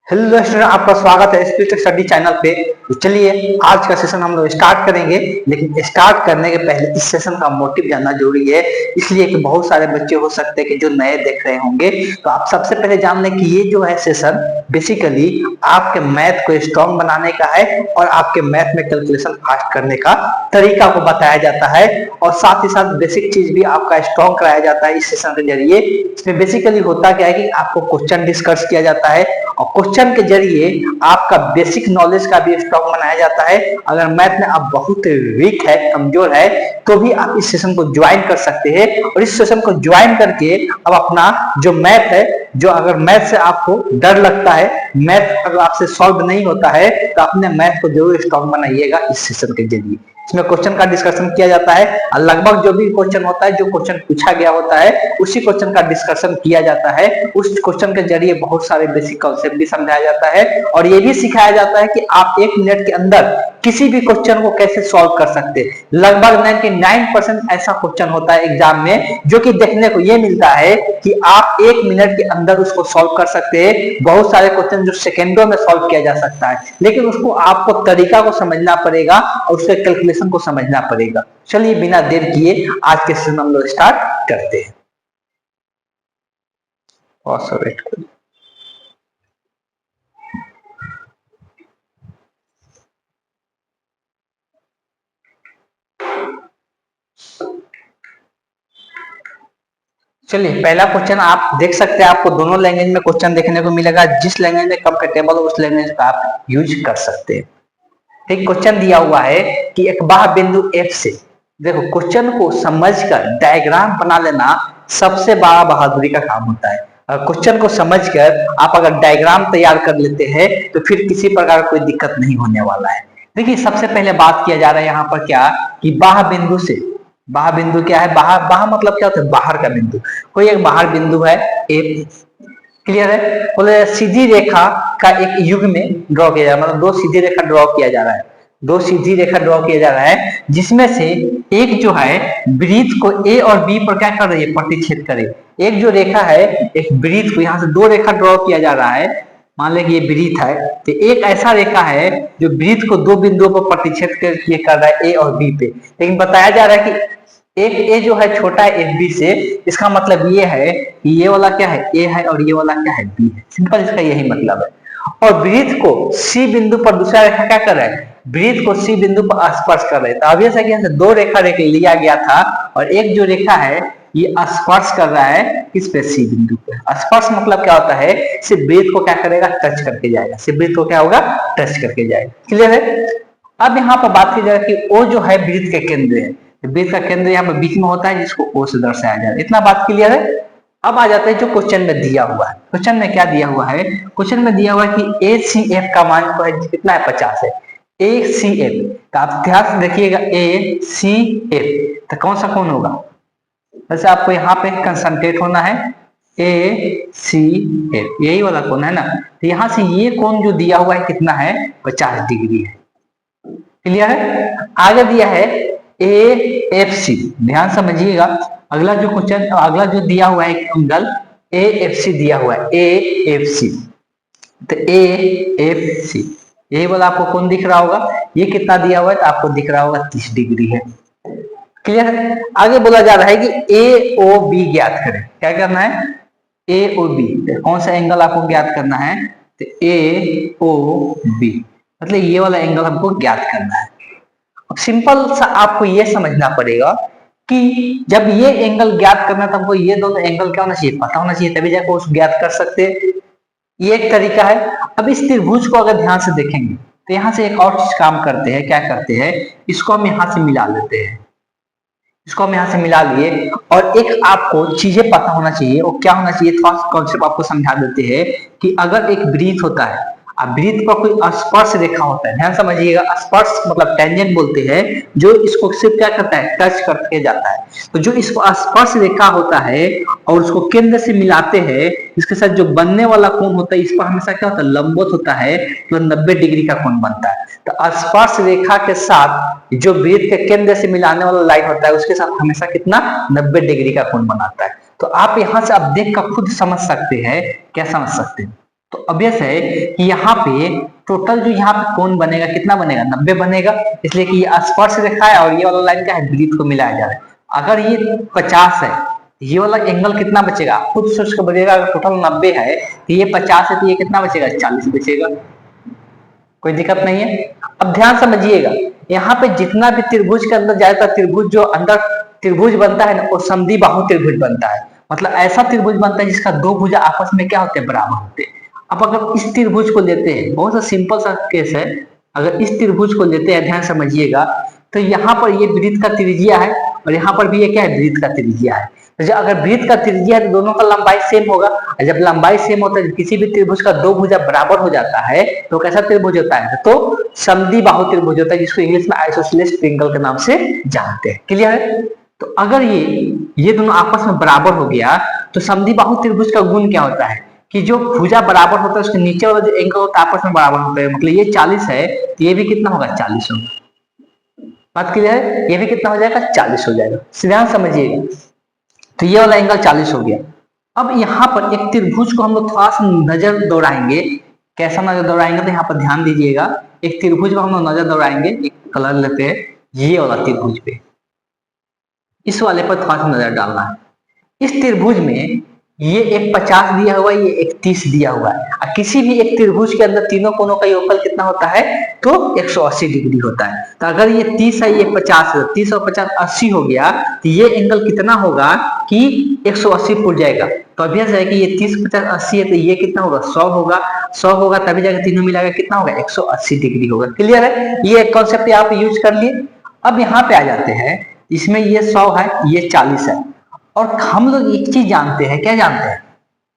Hello student, आपका स्वागत है स्पीड स्टडी चैनल पे। तो चलिए आज का सेशन हम लोग स्टार्ट करेंगे, लेकिन स्टार्ट करने के पहले इस सेशन का मोटिव जानना जरूरी है। इसलिए कि बहुत सारे बच्चे हो सकते हैं कि जो नए देख रहे होंगे, तो आप सबसे पहले जान लें कि ये जो है सेशन बेसिकली आपके मैथ को स्ट्रॉन्ग बनाने का है और आपके मैथ में कैलकुलेशन फास्ट करने का तरीका को बताया जाता है, और साथ ही साथ बेसिक चीज भी आपका स्ट्रॉन्ग कराया जाता है इस सेशन के जरिए। इसमें बेसिकली होता क्या है कि आपको क्वेश्चन डिस्कस किया जाता है और क्वेश्चन के जरिए आपका बेसिक नॉलेज का भी स्ट्रॉन्ग बनाया जाता है। अगर मैथ में आप बहुत वीक है, कमजोर है, तो भी आप इस सेशन को ज्वाइन कर सकते हैं, और इस सेशन को ज्वाइन करके अब अपना जो मैथ है, जो अगर मैथ से आपको डर लगता है, मैथ अगर आपसे सॉल्व नहीं होता है, तो अपने मैथ को जरूर स्ट्रॉन्ग बनाइएगा इस सेशन के जरिए। इसमें क्वेश्चन का डिस्कशन किया जाता है और लगभग जो भी क्वेश्चन होता है, जो क्वेश्चन पूछा गया होता है, उसी क्वेश्चन का डिस्कशन किया जाता है। उस क्वेश्चन के जरिए बहुत सारे बेसिक कॉन्सेप्ट भी समझाया जाता है, और ये भी सिखाया जाता है कि आप 1 मिनट के अंदर किसी भी क्वेश्चन को कैसे सॉल्व कर सकते हैं। लगभग 99% ऐसा क्वेश्चन होता है एग्जाम में जो कि देखने को ये मिलता है कि आप 1 मिनट के अंदर उसको सॉल्व कर सकते हैं। बहुत सारे क्वेश्चन जो सेकेंडों में सॉल्व किया जा सकता है, लेकिन उसको आपको तरीका को समझना पड़ेगा और उसके कैलकुलेशन को समझना पड़ेगा। चलिए बिना देर किए आज के सेशन हम लोग स्टार्ट करते हैं। वेट करिए। चलिए पहला क्वेश्चन आप देख सकते हैं, आपको दोनों लैंग्वेज में क्वेश्चन देखने को मिलेगा। जिस लैंग्वेज में कंफर्टेबल हो उस लैंग्वेज का आप यूज कर सकते हैं। ठीक, क्वेश्चन दिया हुआ है कि एक बाह्य बिंदु F से, देखो क्वेश्चन को समझकर डायग्राम बना लेना सबसे बड़ा बहादुरी का काम होता है। क्वेश्चन को समझकर आप अगर डायग्राम तैयार कर लेते हैं तो फिर किसी प्रकार कोई दिक्कत नहीं होने वाला है। देखिए सबसे पहले बात किया जा रहा है यहाँ पर क्या कि बाह्य बिंदु से, बाह्य बिंदु क्या है, बाहर, बाहर मतलब क्या होता है, बाहर का बिंदु। कोई एक बाहर बिंदु है ए, क्लियर है। बोले सीधी रेखा का एक युग में ड्रॉ किया जा रहा है, मतलब दो सीधी रेखा ड्रॉ किया जा रहा है, दो सीधी रेखा ड्रॉ किया जा रहा है, जिसमें से एक जो है वृत्त को ए और बी पर क्या कर रही है, प्रतिच्छेद करे। एक जो रेखा है, एक वृत्त को यहाँ से दो रेखा ड्रॉ किया जा रहा है, मान लें कि ये वृत्त है, तो एक ऐसा रेखा है जो वृत्त को दो बिंदुओं पर प्रतिच्छेद कर रहा है ए और बी पे। लेकिन बताया जा रहा है कि एक ए जो है छोटा है एफ बी से, इसका मतलब ये है कि ये वाला क्या है, ए है, और ये वाला क्या है, बी है। सिंपल इसका यही मतलब है। और वृत्त को सी बिंदु पर दूसरा रेखा क्या कर रहा है, वृत्त को सी बिंदु पर स्पर्श कर रहे हैं। तो अब ये कि दो रेखा लिया गया था, और एक जो रेखा है ये स्पर्श कर रहा है किस पे, सी बिंदु पे। स्पर्श मतलब क्या होता है, सिर्फ वृत्त को क्या करेगा, टच करके जाएगा, सिर्फ वृत्त को क्या होगा, टच करके जाएगा। क्लियर है। अब यहाँ पर बात की जाए कि ओ जो है वृत्त के केंद्र है, वृत्त का केंद्र यहाँ पर बीच में होता है, जिसको ओ से दर्शाया जाता है। इतना बात क्लियर है। अब आ जाता है जो क्वेश्चन में दिया हुआ है। क्वेश्चन में क्या दिया हुआ है, क्वेश्चन में दिया हुआ है कि ए सी एफ का मान तो है कितना है, 50 है। ए सी एफ तो आप ध्यान से देखिएगा, ए सी एफ तो कौन सा कोण होगा, वैसे आपको यहाँ पे कंसंट्रेट होना है, ए सी एफ यही वाला कोण है ना। तो यहाँ से ये कोण जो दिया हुआ है कितना है, 50 डिग्री है। क्लियर है। आगे दिया है ए एफ सी, ध्यान समझिएगा। अगला जो क्वेश्चन, अगला जो दिया हुआ है एंगल ए एफ सी दिया हुआ है, ए एफ सी। तो ए एफ सी यही वाला आपको कौन दिख रहा होगा, ये कितना दिया हुआ है, तो आपको दिख रहा होगा 30 डिग्री है। क्लियर है। आगे बोला जा रहा है कि ए ओ बी ज्ञात करें। क्या करना है, ए ओ बी, कौन सा एंगल आपको ज्ञात करना है, तो ए ओ बी मतलब ये वाला एंगल हमको ज्ञात करना है। अब सिंपल सा आपको ये समझना पड़ेगा कि जब ये एंगल ज्ञात करना है तो हमको ये दोनों एंगल क्या होना चाहिए, पता होना चाहिए, तभी जाकर उस ज्ञात कर सकते हैं। ये एक तरीका है। अब इस त्रिभुज को अगर ध्यान से देखेंगे तो यहाँ से एक और काम करते हैं, क्या करते हैं, इसको हम यहाँ से मिला लेते हैं, इसको हम यहाँ से मिला लिए। और एक आपको चीजें पता होना चाहिए, वो क्या होना चाहिए, थोड़ा कॉन्सेप्ट आपको समझा देते हैं कि अगर एक वृत्त होता है, वृत्त पर कोई स्पर्श रेखा होता है, ध्यान समझिएगा, स्पर्श मतलब टेंजेंट बोलते हैं, जो इसको सिर्फ क्या करता है, टच करके जाता है। तो जो इसको स्पर्श रेखा होता है और उसको केंद्र से मिलाते हैं, इसके साथ जो बनने वाला कोण होता है, इस पर हमेशा क्या होता है, लंबवत होता है, तो 90 डिग्री का कोण बनता है। तो स्पर्श रेखा के साथ जो वृत्त के केंद्र से मिलाने वाला लाइन होता है, उसके साथ हमेशा कितना, 90 डिग्री का कोण बनाता है। तो आप यहाँ से अब देख कर खुद समझ सकते हैं, क्या समझ सकते हैं। तो ऑब्वियस है कि यहाँ पे टोटल जो यहाँ पे कोण बनेगा कितना बनेगा, 90 बनेगा, इसलिए कि ये स्पर्श रेखा है और ये वाला लाइन क्या है, वृत्त को मिलाया जा रहा है। अगर ये 50 है, ये वाला एंगल कितना बचेगा, खुद सोच के बचेगा। अगर टोटल 90 है तो ये 50 है, तो ये कितना बचेगा, 40 बचेगा। कोई दिक्कत नहीं है। अब ध्यान समझिएगा, यहाँ पे जितना भी त्रिभुज के अंदर जाएगा, त्रिभुज जो अंदर त्रिभुज बनता है ना, वो समद्विबाहु त्रिभुज बनता है। मतलब ऐसा त्रिभुज बनता है जिसका दो भुजा आपस में क्या होते हैं, बराबर होते हैं। अब अगर इस त्रिभुज को लेते हैं, बहुत सा सिंपल सा केस है, अगर इस त्रिभुज को लेते हैं, ध्यान समझिएगा, तो यहाँ पर ये वृत्त का त्रिज्या है और यहाँ पर भी ये क्या है, वृत्त का त्रिज्या है। तो अगर वृत्त का त्रिज्या है तो दोनों का लंबाई सेम होगा, और जब लंबाई सेम होता है, किसी भी त्रिभुज का दो भुजा बराबर हो जाता है तो कैसा त्रिभुज होता है, तो समद्विबाहु त्रिभुज होता है, जिसको इंग्लिश में आइसोसेलेस ट्रायंगल के नाम से जानते हैं। क्लियर है। तो अगर ये दोनों आपस में बराबर हो गया तो समद्विबाहु त्रिभुज का गुण क्या होता है कि जो भुजा बराबर होता है उसके नीचे वाला जो एंगल होता है आपस में बराबर होता है। मतलब ये 40 है तो ये भी कितना होगा, 40 होगा। बात क्लियर है। ये भी कितना हो जाएगा, 40 हो जाएगा। ध्यान समझिएगा, तो ये वाला एंगल 40 हो गया। अब यहाँ पर एक त्रिभुज को हम लोग थोड़ा सा नजर दौड़ाएंगे। कैसा नजर दौड़ाएंगे, तो यहाँ पर ध्यान दीजिएगा, एक त्रिभुज को हम लोग नजर दौड़ाएंगे। एक कलर लेते हैं, ये वाला त्रिभुज पे, इस वाले पर थोड़ा सा नजर डालना है। इस त्रिभुज में ये एक 50 दिया हुआ है, ये एक 30 दिया हुआ है। और किसी भी एक त्रिभुज के अंदर तीनों कोणों का योगफल कितना होता है, तो 180 डिग्री होता है। तो अगर ये 30 है, ये 50 है, 30 और 50 80 हो गया, तो ये एंगल कितना होगा कि 180 पुर जाएगा। तो अभ्यास है कि ये 30 50 80 है, तो ये कितना होगा, 100 होगा। 100 होगा तभी जाकर तीनों मिलाकर कितना होगा, 180 डिग्री होगा। क्लियर है। ये कॉन्सेप्ट आप यूज कर लिए। अब यहाँ पे आ जाते हैं, इसमें ये 100 है, ये 40 है, और हम लोग एक चीज जानते हैं। क्या जानते हैं,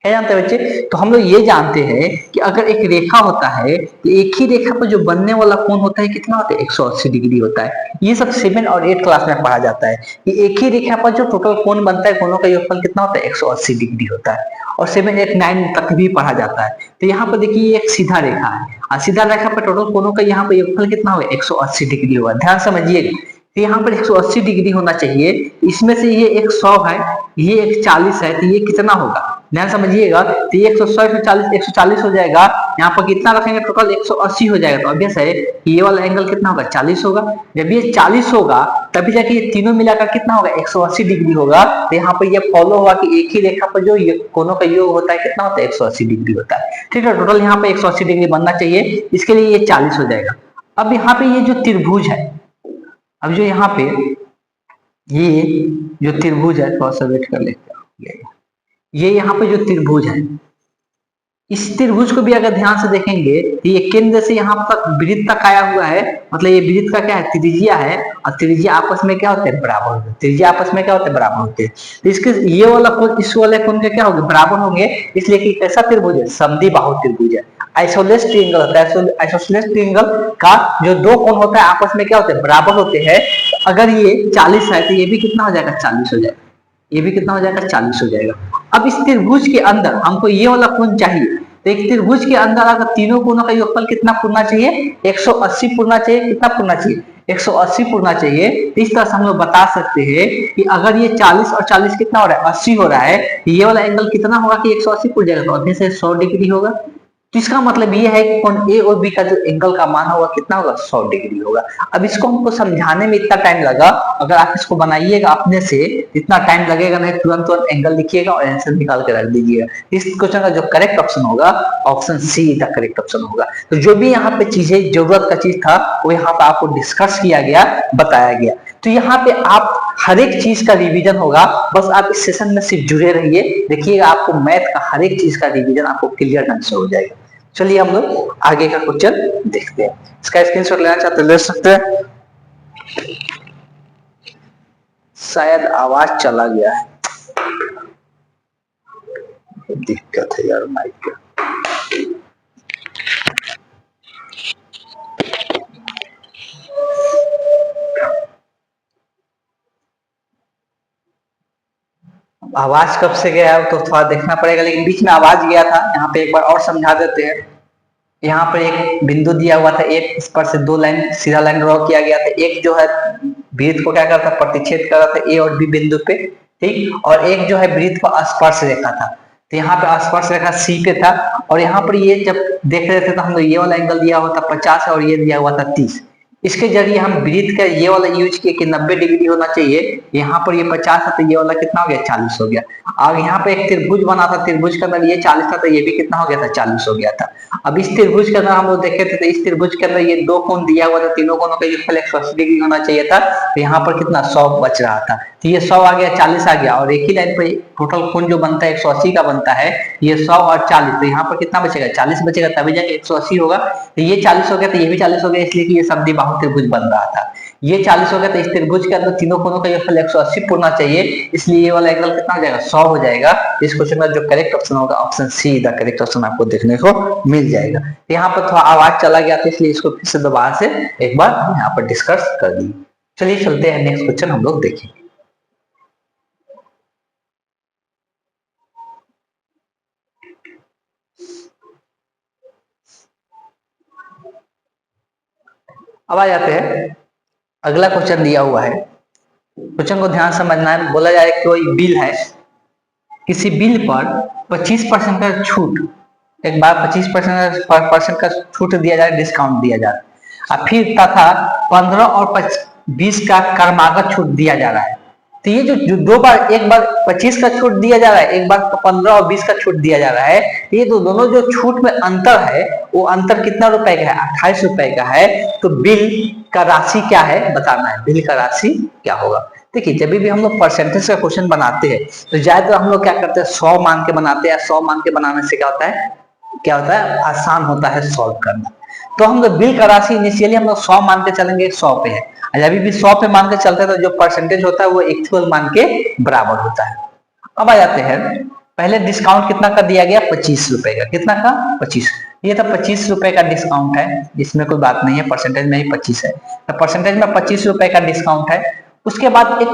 क्या जानते हैं बच्चे, तो हम लोग ये जानते हैं कि अगर एक रेखा होता है तो एक ही रेखा पर जो बनने वाला कोण होता है कितना होता है, 180 डिग्री होता है। ये सब 7 और 8 क्लास में पढ़ा जाता है कि एक ही रेखा पर जो टोटल कोण बनता है, कोणों का योगफल कितना होता है, 180 डिग्री होता है। और 7 8 9 तक भी पढ़ा जाता है। तो यहाँ पर देखिए एक सीधा रेखा है, और सीधा रेखा पर टोटल कोणों का यहाँ पर योगफल कितना होगा, 180 डिग्री होगा। ध्यान समझिएगा, तो यहाँ पर 180 डिग्री होना चाहिए। इसमें से ये एक 100 है, ये एक 40 है, तो ये कितना होगा, ध्यान समझिएगा, तो ये 100 140 हो जाएगा। यहाँ पर कितना रखेंगे, टोटल 180 हो जाएगा। तो ऑब्वियस है ये वाला एंगल कितना होगा, 40 होगा। जब ये 40 होगा तभी जाके ये तीनों मिलाकर कितना होगा, 180 डिग्री होगा। तो यहाँ पर ये फॉलो हुआ कि एक ही रेखा पर जो कोनों का योग होता है कितना होता है, 180 डिग्री होता है। ठीक है, टोटल यहाँ पे 180 डिग्री बनना चाहिए, इसके लिए ये 40 हो जाएगा। अब यहाँ पे ये जो त्रिभुज है, अब जो यहाँ पे ये जो त्रिभुज है, थोड़ा सा वेट कर लेते हैं, ये यहाँ पे जो त्रिभुज है, इस त्रिभुज को भी अगर ध्यान से देखेंगे तो ये केंद्र से यहाँ तक वृत्त तक आया हुआ है। मतलब ये वृत्त का क्या है, त्रिज्या है, और त्रिज्या आपस में क्या होते हैं, बराबर होते हैं। त्रिज्या आपस में क्या होते हैं, बराबर होते हैं। तो इसके ये वाला कोण इस वाले कोण के क्या होंगे, बराबर होंगे। इसलिए कि कैसा त्रिभुज है, समद्विबाहु त्रिभुज है, आइसोसेलेस ट्रायंगल होता है। आइसोसेलेस ट्रायंगल का जो दो कोण होता है आपस में क्या होते हैं, बराबर होते हैं। अगर ये 40 है तो ये भी कितना हो जाएगा, 40 हो जाएगा। ये भी कितना हो जाएगा, 40 हो जाएगा। अब इस त्रिभुज के अंदर हमको ये वाला कोण चाहिए, तो एक त्रिभुज के अंदर अगर तीनों कोणों का योगफल कितना पुरना चाहिए, 180 पुरना चाहिए। कितना पुरना चाहिए, 180 पुरना चाहिए। तो इस तरह से हम लोग बता सकते हैं कि अगर ये 40 और 40 कितना हो रहा है, 80 हो रहा है, ये वाला एंगल कितना होगा कि 180 पुर जाएगा। तो अभी से 100 डिग्री होगा। तो इसका मतलब ये है कि कोण ए और बी का जो एंगल का मान होगा कितना होगा, 100 डिग्री होगा। अब इसको हमको समझाने में इतना टाइम लगा, अगर आप इसको बनाइएगा अपने से इतना टाइम लगेगा नहीं, तुरंत तुरंत एंगल लिखिएगा और आंसर निकाल के रख दीजिएगा। इस क्वेश्चन का जो करेक्ट ऑप्शन होगा, option see the correct option होगा। तो जो भी यहाँ पे चीजें जरूरत का चीज था वो यहाँ पे आपको डिस्कस किया गया, बताया गया। तो यहाँ पे आप हर एक चीज का रिवीजन होगा। बस आप इस सेशन में सिर्फ जुड़े रहिए, देखिएगा आपको मैथ का हर एक चीज का रिवीजन आपको क्लियर ढंग से हो जाएगा। चलिए हम लोग आगे का क्वेश्चन देखते हैं। इसका स्क्रीनशॉट लेना चाहते ले सकते हैं। शायद आवाज चला गया है, दिक्कत है यार माइक का। आवाज कब से गया है तो थोड़ा देखना पड़ेगा, लेकिन बीच में आवाज गया था। यहाँ पे एक बार और समझा देते हैं। यहाँ पर एक बिंदु दिया हुआ था, एक इस पर से दो लाइन सीधा लाइन ड्रॉ किया गया था। एक जो है वृत्त को क्या करता है, प्रतिच्छेद कर रहा था ए और बी बिंदु पे। ठीक, और एक जो है वृत्त पर स्पर्श रेखा था, तो यहाँ पे स्पर्श रेखा सी पे था, और यहाँ पर ये जब देख रहे थे तो हम लोग ये वाला एंगल दिया हुआ था 50 और ये दिया हुआ था 30। इसके जरिए हम वृत्त का ये वाला यूज किए कि 90 डिग्री होना चाहिए, यहाँ पर ये 50 है तो ये वाला कितना हो गया 40 हो गया। और यहाँ पे एक त्रिभुज बना था, त्रिभुज के अंदर ये 40 था तो ये भी कितना हो गया था 40 हो गया था। अब इस त्रिभुज के अंदर हम लोग देखे थे तो इस त्रिभुज के अंदर ये दो कोण दिया हुआ था, तीनों कोणों का योगफल 180 डिग्री होना चाहिए था, तो यहाँ पर कितना 100 बच रहा था, तो ये 100 आ गया, 40 आ गया, और एक ही लाइन पे टोटल कोण जो बनता है 180 का बनता है, ये 100 और 40, तो यहाँ पर कितना बचेगा 40 बचेगा, तभी जाके 180 होगा, तो ये 40 हो गया तो ये भी 40 हो गया, इसलिए कि ये समद्विबाहु त्रिभुज बन रहा था। ये 40 हो गया तो इस त्रिभुज के अंदर तीनों कोणों का योगफल 180 होना चाहिए, इसलिए ये वाला एंगल कितना हो जाएगा 100 हो जाएगा। इस क्वेश्चन का जो करेक्ट ऑप्शन होगा option see the correct option आपको देखने को मिल जाएगा। यहाँ पर थोड़ा आवाज चला गया था इसलिए इसको फिर से दोबारा से एक बार हम यहाँ पर डिस्कस कर दी। चलिए चलते हैं नेक्स्ट क्वेश्चन हम लोग देखेंगे। अब आ जाते हैं, अगला क्वेश्चन दिया हुआ है, क्वेश्चन को ध्यान समझना है। बोला जाए कोई बिल है, किसी बिल पर 25% का छूट, एक बार 25% का छूट दिया जाए, डिस्काउंट दिया जाए, और फिर तथा 15 और 20 का कर्मागत छूट दिया जा रहा है। तो ये जो दो बार, एक बार 25 का छूट दिया जा रहा है, एक बार 15 और 20 का छूट दिया जा रहा है, तो ये दोनों जो छूट में अंतर है वो अंतर कितना रुपए का है 28 रुपए का है। तो बिल का राशि क्या है बताना है, बिल का राशि क्या होगा। देखिए जब भी हम लोग परसेंटेज का क्वेश्चन बनाते हैं तो ज्यादातर हम लोग क्या करते हैं 100 मान के बनाते हैं, 100 मान के बनाने से क्या होता है आसान होता है सॉल्व करना। तो हम लोग बिल का राशि इनिशियली हम लोग 100 मान के चलेंगे, 100 पे है, अभी भी 100 पे मान के चलते हैं तो जो परसेंटेज होता है वो एक्चुअल मान के बराबर होता है। अब आ जाते हैं, पहले डिस्काउंट कितना का दिया गया 25 रुपए का, कितना का 25, ये तो 25 रुपए का डिस्काउंट है, इसमें कोई बात नहीं है, परसेंटेज में ही 25 है, तो परसेंटेज में 25 रुपए का डिस्काउंट है। उसके बाद एक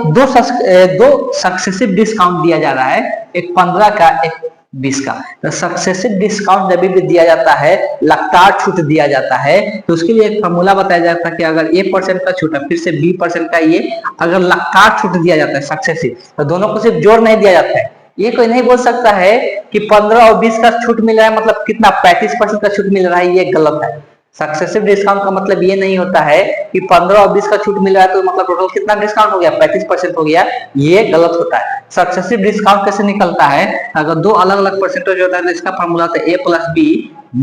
दो सक्सेसिव डिस्काउंट दिया जा रहा है, एक 15 का एक 20 का। तो सक्सेसिव डिस्काउंट जब भी दिया जाता है, लगातार छूट दिया जाता है, तो उसके लिए एक फॉर्मूला बताया जाता है कि अगर A% का छूट है फिर से B% का, ये अगर लगातार छूट दिया जाता है सक्सेसिव, तो दोनों को सिर्फ जोड़ नहीं दिया जाता है। ये कोई नहीं बोल सकता है कि 15 और 20 का छूट मिल रहा है मतलब कितना 35% का छूट मिल रहा है, ये गलत है। सक्सेसिव डिस्काउंट का मतलब ये नहीं होता है कि 15 और 20 का छूट मिल रहा है तो मतलब टोटल कितना डिस्काउंट हो गया 35% हो गया, ये गलत होता है। सक्सेसिव डिस्काउंट कैसे निकलता है, अगर दो अलग अलग परसेंटेज होता है तो इसका फॉर्मूला होता है A+B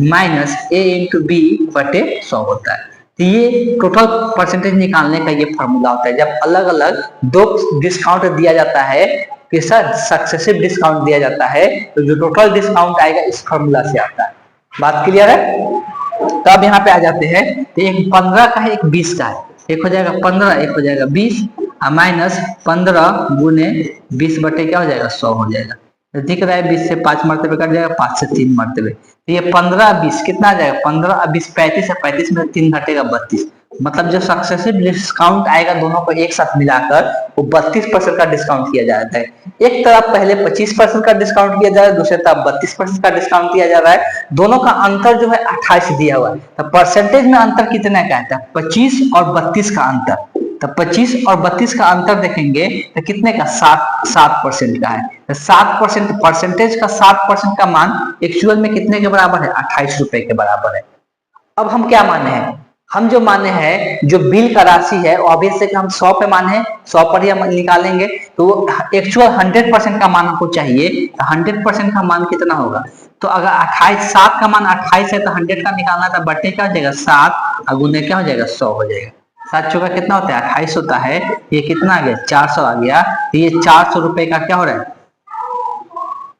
minus A into B बटे 100 होता है। तो ये टोटल परसेंटेज निकालने का ये फॉर्मूला होता है, जब अलग अलग दो डिस्काउंट दिया जाता है, सक्सेसिव डिस्काउंट दिया जाता है, तो जो टोटल डिस्काउंट आएगा इस फॉर्मूला से आता है। बात क्लियर है। तो अब यहाँ पे आ जाते हैं, तो एक 15 का है एक 20 का है, एक हो जाएगा 15 एक हो जाएगा 20 माइनस 15 गुने 20 बटे क्या हो जाएगा 100 हो जाएगा। तो दिख रहा है 20 से 5 मरतबे कट जाएगा, 5 से 3 मरतबे, तो ये 15 20 कितना आ जाएगा 15 20 35 है, 35 में 3 घटेगा 32, मतलब जो सक्सेसिव डिस्काउंट आएगा दोनों को एक साथ मिलाकर वो 32% का डिस्काउंट किया जाता है। एक तरफ पहले 25% का डिस्काउंट किया जा रहा है, दूसरी तरफ 32% का डिस्काउंट किया जा रहा है, दोनों का अंतर जो है 28 दिया हुआ है। तो परसेंटेज में अंतर कितना का है 25 और 32 का अंतर, तो 25 और 32 का अंतर देखेंगे तो कितने का 7% का है। तो 7% परसेंटेज का 7% का मान एक्चुअल में कितने के बराबर है 28 रुपए के बराबर है। अब हम क्या माने हैं, हम जो माने हैं जो बिल का राशि है ऑब्वियसली हम 100 पे माने हैं, 100 पर ही हम निकालेंगे, तो एक्चुअल 100% का मान हमको चाहिए, तो 100% का मान कितना होगा, तो अगर 28 7 का मान 28 है तो 100 का निकालना था, बटे क्या हो जाएगा 7 और गुने क्या हो जाएगा 100 हो जाएगा, 7 चौका कितना होता है 28 होता है, ये कितना आ गया 400 आ गया, तो ये 400 रुपए का क्या हो रहा है,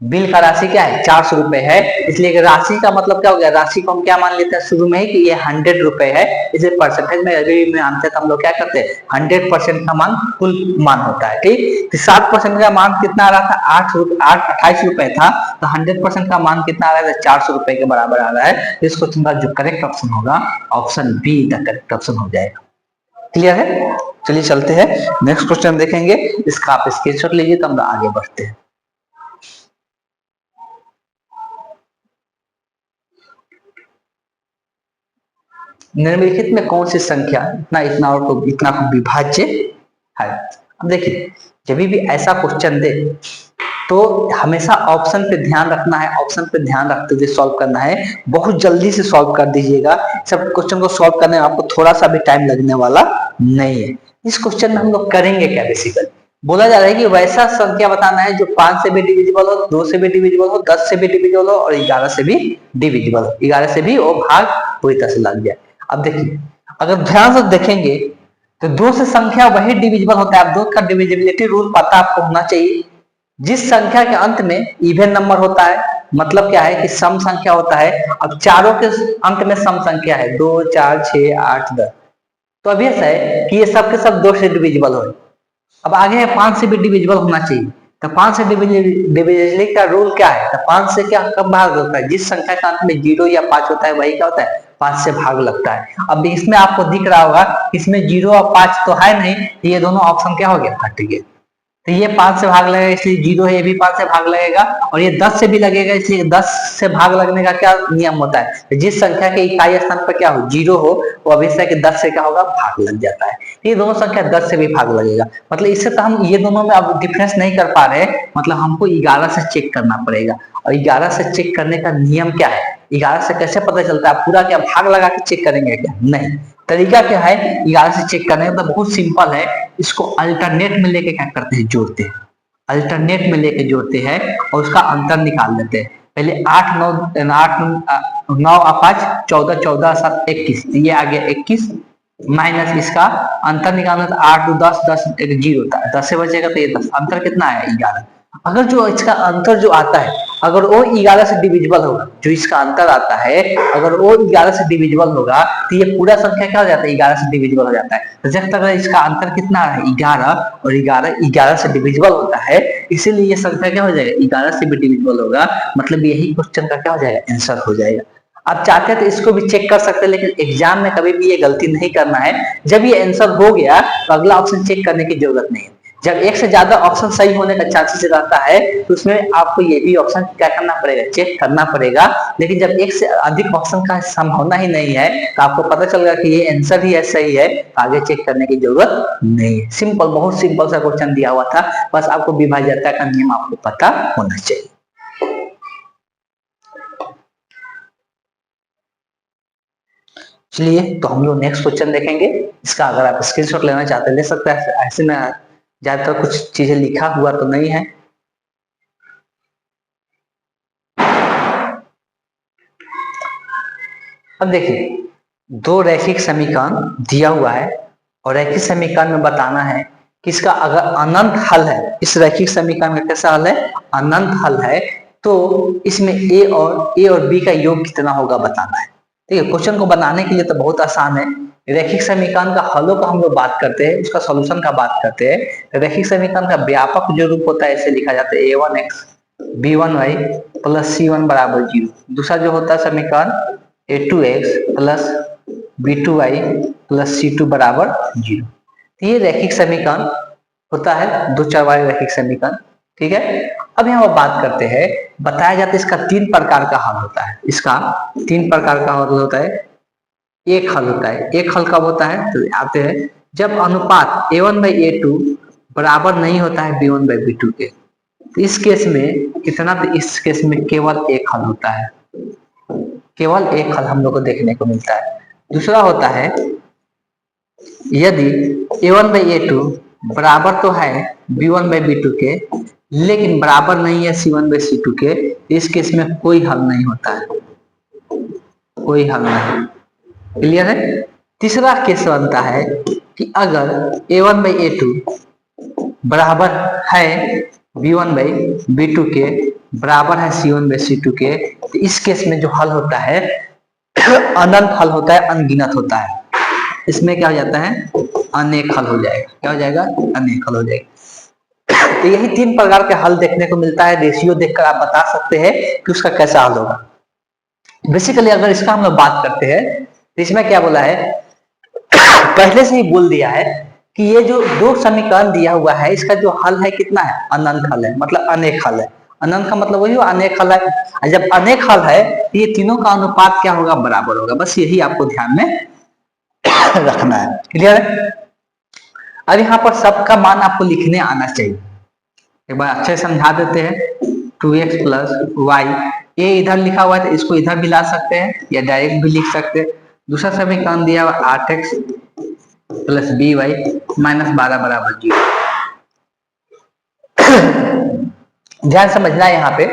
बिल का राशि क्या है 400 रुपए है, इसलिए राशि का मतलब क्या हो गया, राशि को हम क्या मान लेते हैं शुरू में ही कि ये 100 रुपए है, इसे परसेंटेज में अभी में आते तो हम लोग क्या करते हैं 100% का मान कुल मान होता है, ठीक। तो 7% का मान कितना आ रहा था 28 रुपए था, तो 100% का मान कितना आ रहा है 400 रुपए के बराबर आ रहा है। इस क्वेश्चन का जो करेक्ट ऑप्शन होगा option be the correct option हो जाएगा। क्लियर है। चलिए चलते हैं नेक्स्ट क्वेश्चन देखेंगे, इसका आप स्क्रीनशॉट लीजिए तो हम आगे बढ़ते हैं। निम्नलिखित में कौन सी संख्या इतना इतना और इतना को विभाज्य है। अब देखिए जब भी ऐसा क्वेश्चन दे तो हमेशा ऑप्शन पे ध्यान रखना है, ऑप्शन पे ध्यान रखते हुए सॉल्व करना है। बहुत जल्दी से सॉल्व कर दीजिएगा। सब क्वेश्चन को सॉल्व करने में आपको थोड़ा सा भी टाइम लगने वाला नहीं है। इस क्वेश्चन में हम लोग करेंगे क्या, बेसिकली बोला जा रहा है कि वैसा संख्या बताना है जो 5 से भी डिविजिबल हो, 2 से भी डिविजिबल हो, 10 से भी डिविजिबल हो और 11 से भी डिविजिबल हो, 11 से भी वो भाग पूरी तरह से लग जाए। अब देखिए अगर ध्यान से देखेंगे तो 2 से संख्या वही डिविजिबल होता है। अब 2 का डिविजिबिलिटी रूल पता आपको होना चाहिए। जिस संख्या के अंत में इवन नंबर होता है, मतलब क्या है कि सम संख्या होता है। अब चारों के अंत में सम संख्या है 2 4 6 8 10, तो अब ऐसा है कि ये सब के सब 2 से डिविजिबल हो। अब आगे है 5 से भी डिविजिबल होना चाहिए। तो 5 से डिविजिबिलिटी का रूल क्या है, तो 5 से क्या कब भाग होता है, जिस संख्या का अंत में 0 या 5 होता है वही क्या होता है 5 से भाग लगता है। अब इसमें आपको दिख रहा होगा इसमें 0 और 5 तो है नहीं, ये दोनों ऑप्शन क्या हो गया हट गए। तो ये 5 से भाग लगेगा इसलिए 0 है, ये भी 5 से भाग लगेगा और ये 10 से भी लगेगा इसलिए 10 से भाग लगने का क्या नियम होता है, जिस संख्या के इकाई स्थान पर क्या हो 0 हो वो हमेशा के 10 से क्या होगा भाग लग जाता है। ये दोनों संख्या 10 से भी भाग लगेगा। मतलब इससे तो हम ये दोनों में अब डिफरेंस नहीं कर पा रहे, मतलब हमको 11 से चेक करना पड़ेगा। और 11 से चेक करने का नियम क्या है, 11 से कैसे पता चलता है, पूरा क्या भाग लगा के चेक करेंगे क्या, नहीं। तरीका क्या है 11 से चेक करने का, तो बहुत सिंपल है। इसको अल्टरनेट में लेके क्या करते हैं जोड़ते हैं, अल्टरनेट में लेके जोड़ते हैं और उसका अंतर निकाल देते हैं। पहले 8 9 और 5 14 14 7 21, ये आ गया 21 माइनस इसका अंतर निकालना था 8 2 10 10 एक 0 था, 10 से बचेगा तो ये 10, अंतर कितना है 11। अगर जो इसका अंतर जो आता है अगर वो 11 से डिविजिबल होगा, जो इसका अंतर आता है अगर वो 11 से डिविजिबल होगा तो ये पूरा संख्या क्या हो जाता है 11 से डिविजिबल हो जाता है। तो जब तक इसका अंतर कितना है 11 और 11 से डिविजिबल होता है, इसीलिए ये संख्या क्या हो जाएगा 11 से भी डिविजिबल होगा। मतलब यही क्वेश्चन का क्या हो जाएगा आंसर हो जाएगा। आप चाहते हैं तो इसको भी चेक कर सकते हैं, लेकिन एग्जाम में कभी भी ये गलती नहीं करना है। जब ये आंसर हो गया तो अगला ऑप्शन चेक करने की जरूरत नहीं है। जब एक से ज्यादा ऑप्शन सही होने का चांसेस रहता है तो उसमें आपको ये भी ऑप्शन क्या करना पड़ेगा चेक करना पड़ेगा। लेकिन जब एक से अधिक ऑप्शन का संभावना ही नहीं है तो आपको पता चलेगा कि ये आंसर ही सही है, तो आगे चेक करने की जरूरत नहीं है। सिंपल, बहुत सिंपल सा क्वेश्चन दिया हुआ था, बस आपको विभाज्यता का नियम आपको पता होना चाहिए। चलिए तो हम लोग नेक्स्ट क्वेश्चन देखेंगे। इसका अगर आप स्क्रीनशॉट लेना चाहते हैं ले सकते हैं, ऐसे में ज्यादातर कुछ चीजें लिखा हुआ तो नहीं है। अब देखिए दो रैखिक समीकरण दिया हुआ है और रैखिक समीकरण में बताना है कि इसका अगर अनंत हल है, इस रैखिक समीकरण का कैसा हल है अनंत हल है, तो इसमें ए और बी का योग कितना होगा बताना है। ठीक है, क्वेश्चन को बनाने के लिए तो बहुत आसान है। रैखिक समीकरण का हलों का हम लोग बात करते हैं, उसका सॉल्यूशन का बात करते हैं। रैखिक समीकरण का व्यापक जो रूप होता है ऐसे लिखा जाता है a1x b1y प्लस c1 बराबर 0। दूसरा जो होता है समीकरण a2x plus b2y plus c2 बराबर 0। ये रैखिक समीकरण होता है, दो चर वाले रैखिक समीकरण। ठीक है, अब यहाँ बात करते हैं, बताया जाता है इसका 3 प्रकार का हल होता है। इसका 3 प्रकार का हल होता है। एक हल होता है, एक हल कब होता है तो आते हैं जब अनुपात a1/a2 बराबर नहीं होता है b1/b2 के। तो इस केस में कितना, तो इस केस में केवल एक हल होता है, केवल एक हल हम लोग को देखने को मिलता है। दूसरा होता है यदि a1/a2 बराबर तो है b1/b2 के लेकिन बराबर नहीं है c1/c2 के, इस केस में कोई हल नहीं होता है, कोई हल नहीं। क्लियर है। तीसरा केस बनता है कि अगर a1/a2 बराबर है b1/b2 के बराबर है c1/c2 के, तो इस केस में जो हल होता है अनंत हल होता है, अनगिनत होता है। इसमें क्या हो जाता है अनेक हल हो जाएगा। क्या हो जाएगा अनेक हल हो जाएगा। तो यही 3 प्रकार के हल देखने को मिलता है। रेशियो देखकर आप बता सकते हैं कि उसका कैसा हल होगा। बेसिकली अगर इसका हम लोग बात करते हैं तो इसमें क्या बोला है पहले से ही बोल दिया है कि ये जो दो समीकरण दिया हुआ है इसका जो हल है कितना है अनंत हल है, मतलब अनेक हल है। अनंत का मतलब वही अनेक हल है। जब अनेक हल है तो ये तीनों का अनुपात क्या होगा बराबर होगा। बस यही आपको ध्यान में रखना है। क्लियर है। अब यहाँ पर सबका मान आपको लिखने आना चाहिए। एक बार अच्छे से समझा देते हैं। 2x प्लस वाई, ये इधर लिखा हुआ है तो इसको इधर भी ला सकते हैं या डायरेक्ट भी लिख सकते हैं। दूसरा समीकरण दिया हुआ 8x plus B Y minus 12 बराबर 0। ध्यान समझना है यहाँ पे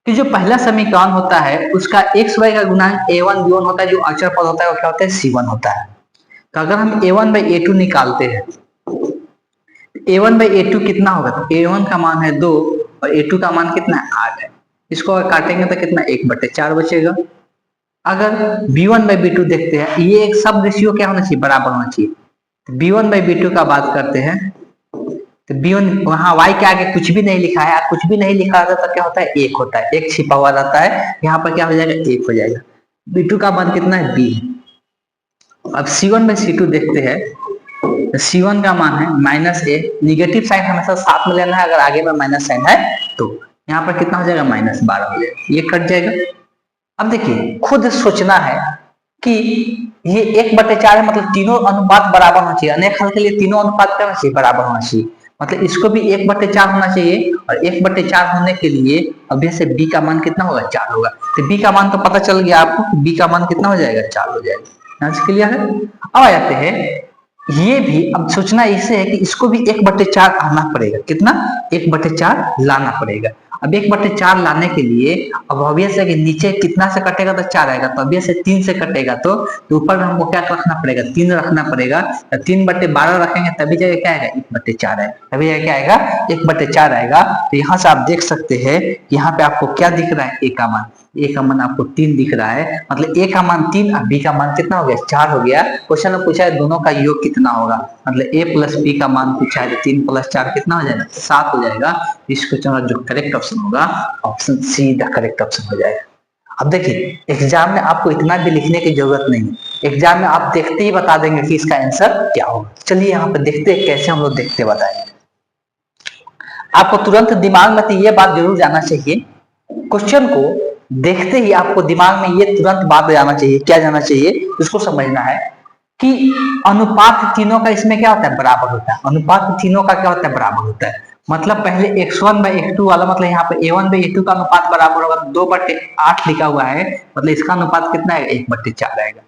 कि जो पहला समीकरण होता है उसका एक्स वाई का गुणांक a1 b1 होता है, जो अचर पद होता है वो क्या होता है c1 होता है। तो अगर हम a1 बाई a2 निकालते हैं, a1 बाई a2 कितना होगा, तो a1 का मान है 2 और a2 का मान कितना है 8 है। इसको अगर काटेंगे तो कितना 1/4 बचेगा। अगर b1 बाई b2 देखते हैं, ये एक सब रेशियो क्या होना चाहिए, बराबर होना चाहिए। तो b1 बाई b2 का बात करते हैं तो b1 वहां y के आगे कुछ भी नहीं लिखा है, कुछ भी नहीं लिखा रहता तो क्या होता है 1 होता है, 1 छिपा हुआ रहता है, यहाँ पर क्या हो जाएगा 1 हो जाएगा। b2 का मान कितना है b। अब c1 बाई c2 देखते हैं, तो c1 का मान है -a, निगेटिव साइन हमेशा साथ में लेना है, अगर आगे में माइनस साइन है तो यहाँ पर कितना हो जाएगा -12 हो जाएगा, ये कट जाएगा। अब देखिए खुद सोचना है कि ये 1/4 है, मतलब तीनों अनुपात बराबर होना चाहिए। अनेक हल के लिए तीनों अनुपात क्या होना चाहिए, बराबर होना चाहिए। मतलब इसको भी 1/4 होना चाहिए और 1/4 होने के लिए अब से b का मान कितना होगा 4 होगा। तो b का मान तो पता चल गया आपको, b का मान कितना हो जाएगा 4 हो जाएगा। क्लियर है। अब आ जाते हैं, ये भी अब सोचना इसे है कि इसको भी 1/4 आना पड़ेगा, कितना 1/4 लाना पड़ेगा। अब 1/4 लाने के लिए अब ऑब्वियस है कि नीचे कितना से कटेगा तो 4 आएगा, तो ऑब्वियस है 3 से कटेगा तो ऊपर हमको क्या रखना पड़ेगा 3 रखना पड़ेगा। 3/12 रखेंगे तभी जगह क्या आएगा 1/4 आएगा, तभी जगह क्या आएगा 1/4 आएगा। तो यहाँ से आप देख सकते हैं यहाँ पे आपको क्या दिख रहा है, a का मान, a का मान आपको 3 दिख रहा है, मतलब a का मान 3 और b का मान कितना हो गया 4 हो गया। क्वेश्चन में पूछा है दोनों का योग कितना होगा, मतलब a प्लस b का मान पूछा है, 3 + 4 कितना हो जाएगा 7 हो जाएगा। इस क्वेश्चन का जो करेक्ट ऑप्शन होगा option see the correct option हो जाएगा। अब देखिए एग्जाम में आपको इतना भी लिखने की जरूरत नहीं है, एग्जाम में आप देखते ही बता देंगे कि इसका आंसर क्या होगा। चलिए यहाँ पे देखते हैं कैसे हम लोग देखते बताएंगे। आपको तुरंत दिमाग में तो ये बात जरूर जाना चाहिए, क्वेश्चन को देखते ही आपको दिमाग में ये तुरंत बात जाना चाहिए, क्या जाना चाहिए, इसको समझना है कि अनुपात तीनों का इसमें क्या होता है बराबर होता है। अनुपात तीनों का क्या होता है बराबर होता है, मतलब पहले x1 बाई x2 वाला, मतलब यहाँ पे a1 बाई a2 का अनुपात बराबर होगा, 2/8 लिखा हुआ है, मतलब इसका अनुपात कितना है 1/4 आएगा।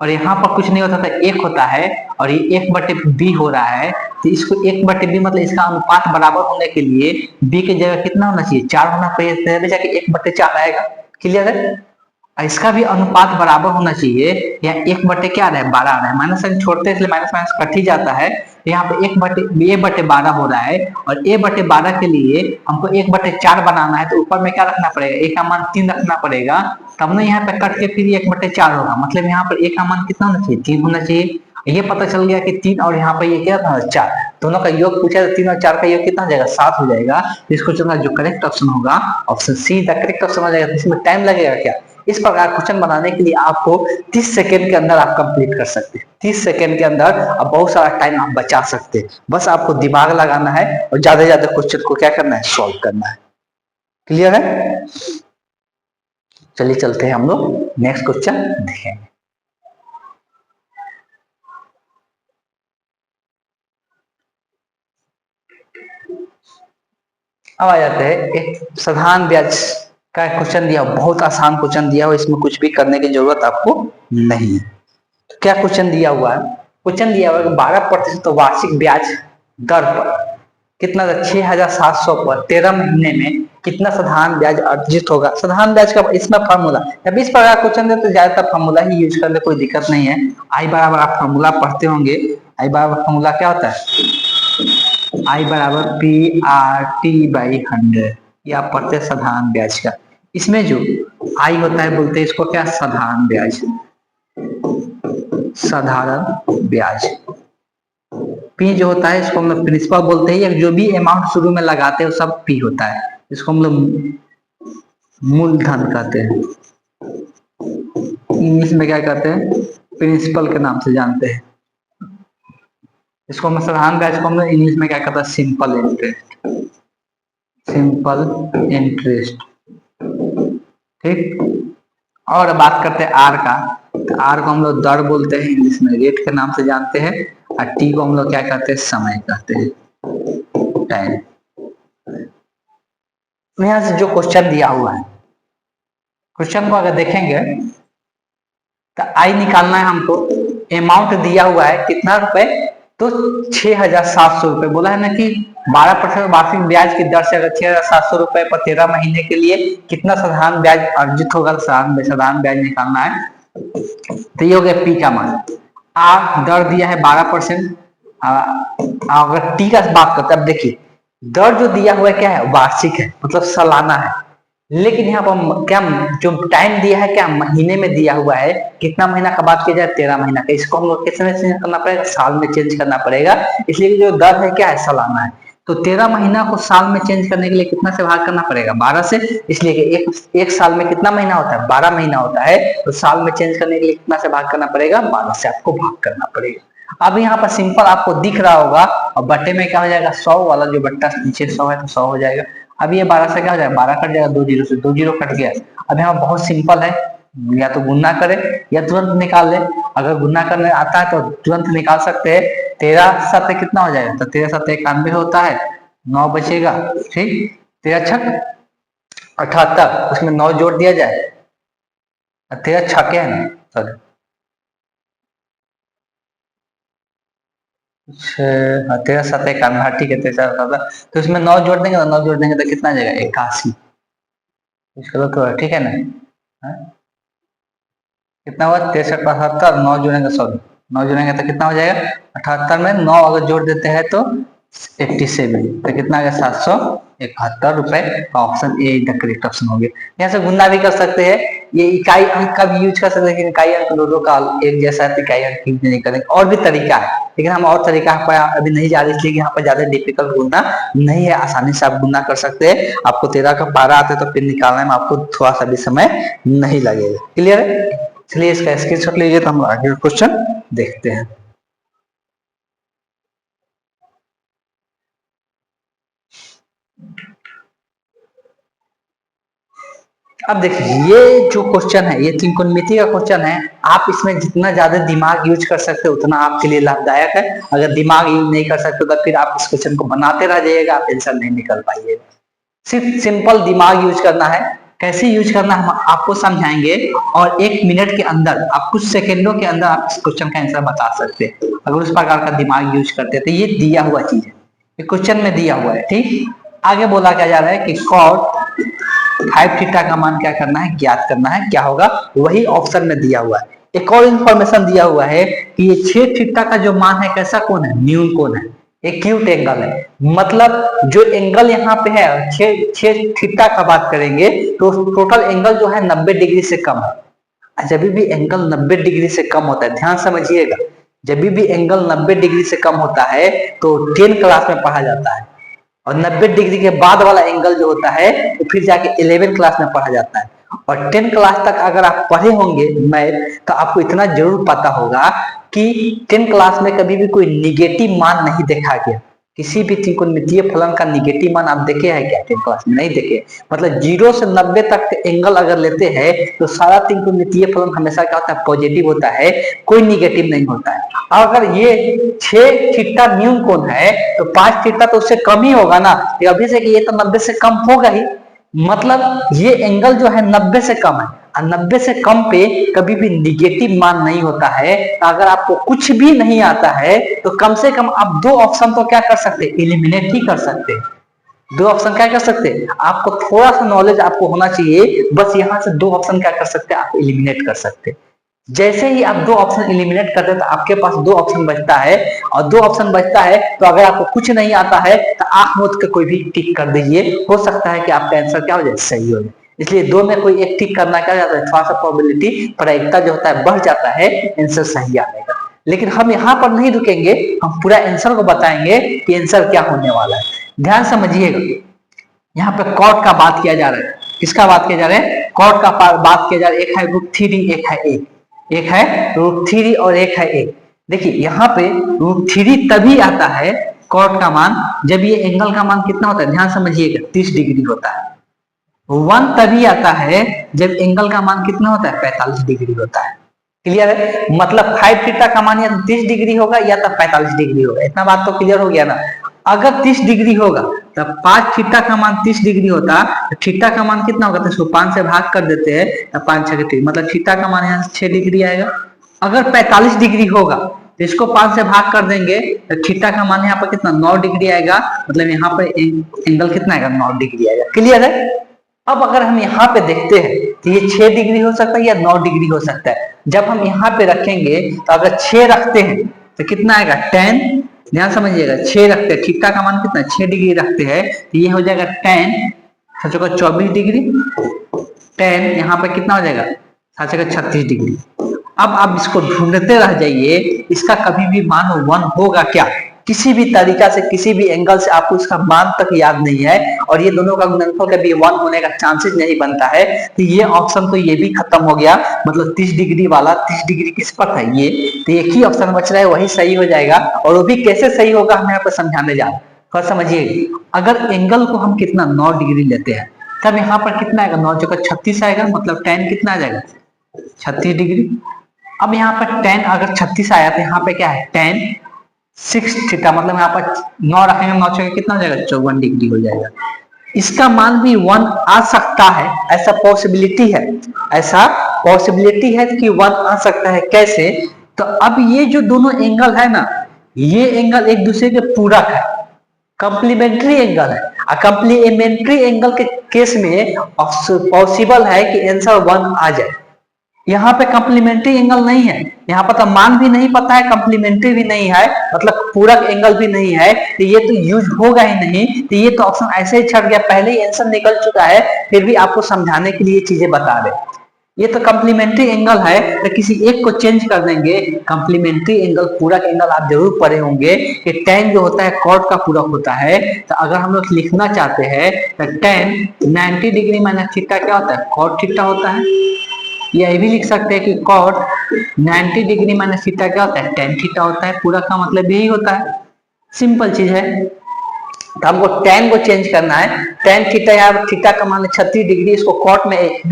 और यहाँ पर कुछ नहीं होता था 1 होता है और ये 1/b हो रहा है, तो इसको 1/b मतलब इसका अनुपात बराबर होने के लिए b की जगह कितना होना चाहिए 4 होना चाहिए, तभी जाके 1/4 आएगा। क्लियर है। इसका भी अनुपात बराबर होना चाहिए, यहाँ 1/क्या आ रहा है 12 आ रहा है, माइनस साइन छोड़ते हैं इसलिए माइनस माइनस कट ही जाता है। यहाँ पे 1/12 हो रहा है और a/12 के लिए हमको 1/4 बनाना है, तो ऊपर में क्या रखना पड़ेगा a का मान 3 रखना पड़ेगा, तब ना यहाँ पे कट के फिर 1/4 होगा, मतलब यहाँ पर a का मान कितना होना चाहिए 3 होना चाहिए। ये पता चल गया कि 3 और यहाँ पे ये क्या था 4, दोनों का योग पूछा तो 3 और 4 का योग कितना हो जाएगा 7 हो जाएगा। इसको चलना जो करेक्ट ऑप्शन होगा option see the correct option हो जाएगा। इसमें टाइम लगेगा क्या, इस प्रकार क्वेश्चन बनाने के लिए आपको 30 सेकंड के अंदर आप कंप्लीट कर सकते हैं। 30 सेकंड के अंदर आप बहुत सारा टाइम आप बचा सकते हैं, बस आपको दिमाग लगाना है और ज्यादा से ज्यादा क्वेश्चन को क्या करना है सॉल्व करना है। क्लियर है। चलिए चलते हैं हम लोग नेक्स्ट क्वेश्चन देखेंगे। अब आ जाते हैं एक साधारण ब्याज का क्वेश्चन दिया, बहुत आसान क्वेश्चन दिया हुआ, इसमें कुछ भी करने की जरूरत आपको नहीं है। तो क्या क्वेश्चन दिया हुआ है, क्वेश्चन दिया हुआ है 12% तो वार्षिक ब्याज दर पर कितना 6,700 पर 13 महीने में कितना साधारण ब्याज अर्जित होगा। साधारण ब्याज का इसमें फॉर्मूला, जब इस प्रकार क्वेश्चन दे तो ज्यादातर फॉर्मूला ही यूज करने कोई दिक्कत नहीं है। आई बराबर आप फॉर्मूला पढ़ते होंगे, आई बराबर फॉर्मूला क्या होता है I बराबर PR/T/100, ये आप पढ़ते हैं साधारण ब्याज का। इसमें जो I होता है बोलते हैं इसको क्या साधारण ब्याज, साधारण ब्याज। P जो होता है इसको हम लोग प्रिंसिपल बोलते हैं, जो भी अमाउंट शुरू में लगाते हैं वो सब P होता है, इसको हम लोग मूलधन कहते हैं, इंग्लिश में क्या कहते हैं प्रिंसिपल के नाम से जानते हैं। इसको हम साधारण ब्याज को हम इंग्लिश में क्या कहते हैं सिंपल इंटरेस्ट, सिंपल इंटरेस्ट। ठीक। और बात करते हैं आर का, तो आर को हम लोग दर बोलते हैं, इंग्लिश में रेट के नाम से जानते हैं। और टी को हम लोग क्या कहते हैं, समय कहते हैं, टाइम। यहां से जो क्वेश्चन दिया हुआ है, क्वेश्चन को अगर देखेंगे तो आई निकालना है हमको। अमाउंट दिया हुआ है कितना रुपए, तो 6,700 रुपए। बोला है ना कि 12% वार्षिक ब्याज की दर से अगर 6,700 रुपए पर 13 महीने के लिए कितना साधारण ब्याज अर्जित होगा, साधारण ब्याज निकालना है। तो ये हो गया पी का मान। आर दर दिया है 12%। अगर टी का बात करते हैं, अब देखिए दर जो दिया हुआ है क्या है, वार्षिक है, मतलब सालाना है। लेकिन यहाँ पर क्या जो टाइम दिया है क्या, महीने में दिया हुआ है, कितना महीना का बात किया जाए, 13 महीना का। इसको हम लोग कितने चेंज करना पड़ेगा, साल में चेंज करना पड़ेगा। इसलिए जो दर है क्या है, सालाना है। तो 13 महीना को साल में चेंज करने के लिए कितना से भाग करना पड़ेगा, 12 से। इसलिए कि एक साल में कितना महीना होता है, 12 महीना होता है। तो साल में चेंज करने के लिए कितना से भाग करना पड़ेगा, 12 से आपको भाग करना पड़ेगा। अब यहाँ पर सिंपल आपको दिख रहा होगा, और बट्टे में क्या हो जाएगा, 100 वाला जो बट्टा नीचे 100 है तो 100 हो जाएगा। अब ये 12 से क्या हो जाएगा, 12 कट जाएगा, 2 जीरो से 2 जीरो कट गया। अब यहाँ बहुत सिंपल है, या तो गुना करें या तुरंत निकाल ले। अगर गुना करने आता है तो तुरंत निकाल सकते हैं। 13 7 कितना हो जाएगा, तो 13 7 91 होता है, 9 बचेगा, ठीक। 13 छक 78, उसमें 9 जोड़ दिया जाए, 13 छके है ना, सॉरी 13 7 91, हाँ ठीक है, 13 तो इसमें 9 जोड़ देंगे, 9 जोड़ देंगे तो कितना आ जाएगा, 81। चलो तो ठीक है ना, हाँ? कितना हुआ, 63 75, 9 जोड़ेंगे, सॉरी 9 जोड़ेंगे तो कितना हो जाएगा, 78 में 9 अगर जोड़ देते हैं तो 87, तो कितना आ गया, 771 रुपए का option A the correct option हो गया। यहाँ से गुना भी कर सकते हैं, ये इकाई अंक का भी यूज कर सकते हैं, लेकिन इकाई अंक दोनों का एक जैसा है, इकाई अंक यूज नहीं करेंगे। और भी तरीका है, लेकिन हम और तरीका पर अभी नहीं जा रहे, इसलिए यहाँ पर ज्यादा डिफिकल्ट गुना नहीं है, आसानी से आप गुना कर सकते हैं। आपको 13 का 12 आता है तो फिर निकालने में आपको थोड़ा सा भी समय नहीं लगेगा। क्लियर है, चलिए इसका स्क्रीनशॉट लीजिए, तो हम आगे का क्वेश्चन देखते हैं। अब देखिए ये जो क्वेश्चन है, ये त्रिकोणमिति का क्वेश्चन है। आप इसमें जितना ज्यादा दिमाग यूज कर सकते हो उतना आपके लिए लाभदायक है। अगर दिमाग यूज नहीं कर सकते तो फिर आप इस क्वेश्चन को बनाते रह जाइएगा, आप आंसर नहीं निकल पाइएगा। सिर्फ सिंपल दिमाग यूज करना है। कैसे यूज करना है हम आपको समझाएंगे, और 1 मिनट के अंदर, आप कुछ सेकेंडों के अंदर आप इस क्वेश्चन का आंसर बता सकते हैं, अगर उस प्रकार का दिमाग यूज करते हैं। तो ये दिया हुआ चीज है, ये क्वेश्चन में दिया हुआ है, ठीक। आगे बोला क्या जा रहा है कि cot 5 थीटा का मान क्या करना है, ज्ञात करना है। क्या होगा, वही ऑप्शन में दिया हुआ है। एक और इंफॉर्मेशन दिया हुआ है कि ये 6 थीटा का जो मान है कैसा कोण है, न्यून कोण है, एक्यूट एंगल है। मतलब जो एंगल यहाँ पे है 6 थीटा का बात करेंगे तो टोटल एंगल जो है 90 डिग्री से कम है। जब भी एंगल 90 डिग्री से कम होता है, ध्यान समझिएगा, जब भी एंगल 90 डिग्री से कम होता है तो 10 क्लास में पढ़ा जाता है, और 90 डिग्री के बाद वाला एंगल जो होता है तो फिर जाके 11 क्लास में पढ़ा जाता है। और 10 क्लास तक अगर आप पढ़े होंगे मैथ, तो आपको इतना जरूर पता होगा कि 10 क्लास में कभी भी कोई निगेटिव मान नहीं देखा गया। किसी भी त्रिकोणमितीय फलन का निगेटिव मान आप देखे हैं क्या, 10 क्लास में नहीं देखे। मतलब 0 से 90 तक एंगल अगर लेते हैं तो सारा त्रिकोणमितीय फलन हमेशा क्या होता है, पॉजिटिव होता है, कोई निगेटिव नहीं होता है। अगर ये 6 थीटा न्यून कोण है तो 5 थीटा तो उससे कम ही होगा ना, अभी से कि ये तो 90 से कम होगा ही। मतलब ये एंगल जो है 90 से कम है, और 90 से कम पे कभी भी निगेटिव मान नहीं होता है। अगर आपको कुछ भी नहीं आता है तो कम से कम आप 2 ऑप्शन तो क्या कर सकते हैं, एलिमिनेट ही कर सकते हैं। 2 ऑप्शन क्या कर सकते हैं, आपको थोड़ा सा नॉलेज आपको होना चाहिए, बस यहाँ से 2 ऑप्शन क्या कर सकते हैं, आप एलिमिनेट कर सकते हैं। जैसे ही आप 2 ऑप्शन एलिमिनेट करते हैं तो आपके पास 2 ऑप्शन बचता है, और 2 ऑप्शन बचता है तो अगर आपको कुछ नहीं आता है तो आंख मूंद के कोई भी टिक कर दीजिए, हो सकता है कि आपका आंसर क्या हो जाए, सही हो जाए। इसलिए 2 में कोई एक टिक करना क्या जाता है, थोड़ा सा प्रोबेबिलिटी, प्रायिकता जो होता है बढ़ जाता है आंसर सही आने का। लेकिन हम यहाँ पर नहीं रुकेंगे, हम पूरा आंसर को बताएंगे कि आंसर क्या होने वाला है। ध्यान समझिएगा, यहाँ पे कॉट का बात किया जा रहा है, किसका बात किया जा रहा है, कॉट का बात किया जा रहा है। एक है √3, एक है एक है √3 और एक है 1। देखिए यहाँ पे √3 तभी आता है कॉट का मान जब ये एंगल का मान कितना होता है, ध्यान समझिएगा, 30 डिग्री होता है। 1 तभी आता है जब एंगल का मान कितना होता है, 45 डिग्री होता है। क्लियर है? मतलब 5 थीटा का मान या तो 30 डिग्री होगा या तो 45 डिग्री होगा। इतना बात तो क्लियर हो गया ना। अगर 30 डिग्री होगा तब 5 थीटा का मान 30 डिग्री होता, तो थीटा का मान कितना होगा? तो इसको 5 से भाग कर देते हैं, तब 5 6 30, मतलब थीटा का मान यहाँ से 6 डिग्री आएगा। अगर 45 डिग्री होगा तो इसको 5 से भाग कर देंगे, तो थीटा का मान यहाँ पर कितना? 9 डिग्री आएगा। मतलब यहाँ पर एंगल कितना आएगा? 9 डिग्री आएगा। क्लियर है? अब अगर हम यहाँ पे देखते हैं तो ये 6 डिग्री हो सकता है या 9 डिग्री हो सकता है। जब हम यहाँ पे रखेंगे तो अगर 6 रखते हैं तो कितना आएगा? 10। ध्यान समझिएगा, 6 रखते हैं, थीटा का मान कितना? 6 डिग्री रखते हैं, तो ये हो जाएगा 10 सोचो 24 डिग्री, 10 यहाँ पे कितना हो जाएगा? 36 डिग्री। अब आप इसको ढूंढते रह जाइए, इसका कभी भी मान 1 होगा क्या? किसी भी तरीका से, किसी भी एंगल से आपको इसका मान तक याद नहीं है, और ये दोनों का गुणनफल कभी 1 होने का चांसेस नहीं बनता है। तो ये ऑप्शन तो ये भी खत्म हो गया। मतलब 30 डिग्री वाला, 30 डिग्री किस पर था? ये तो एक ही ऑप्शन बच रहा है, वही सही हो जाएगा। और वो भी कैसे सही होगा हम यहाँ पर समझाने जा रहे हैं। थोड़ा समझिए, अगर एंगल को हम कितना 9 डिग्री लेते हैं, तब यहाँ पर कितना आएगा? 9 जगह 36 आएगा, मतलब tan कितना आ जाएगा? 36 डिग्री। अब यहाँ पर tan अगर 36 आया तो यहाँ पे क्या है? tan 6 थीटा, मतलब यहाँ पर 9 रखेंगे, 9 जगह कितना हो जाएगा? 54 डिग्री हो जाएगा। इसका मान भी 1 आ सकता है, ऐसा पॉसिबिलिटी है, ऐसा पॉसिबिलिटी है कि 1 आ सकता है। कैसे? तो अब ये जो दोनों एंगल है ना, ये एंगल एक दूसरे के पूरक है, कंप्लीमेंट्री एंगल है। कंप्लीमेंट्री एंगल के केस में पॉसिबल है कि आंसर 1 आ जाए। यहाँ पे कंप्लीमेंट्री एंगल नहीं है, यहाँ पर तो मान भी नहीं पता है, कंप्लीमेंट्री भी नहीं है, मतलब पूरक एंगल भी नहीं है, तो ये तो यूज होगा ही नहीं। तो ये तो ऑप्शन ऐसे ही छट गया, पहले ही आंसर निकल चुका है, फिर भी आपको समझाने के लिए चीजें बता रहे। ये तो कंप्लीमेंट्री एंगल है, तो किसी एक को चेंज कर देंगे। कंप्लीमेंट्री एंगल, पूरक एंगल आप जरूर पढ़े होंगे कि tan जो होता है कॉट का पूरक होता है। तो अगर हम लोग लिखना चाहते हैं तो tan 90 डिग्री माइनस थीटा क्या होता है? कॉट थीटा होता है। या ये भी लिख सकते हैं कि कॉट 90 डिग्री माइनस थीटा क्या होता है? tan थीटा होता है। पूरक का मतलब यही होता है, सिंपल चीज है। तो हमको tan को चेंज करना है, tan थीटा, यहाँ थीटा का मान 36 डिग्री, इसको कॉट में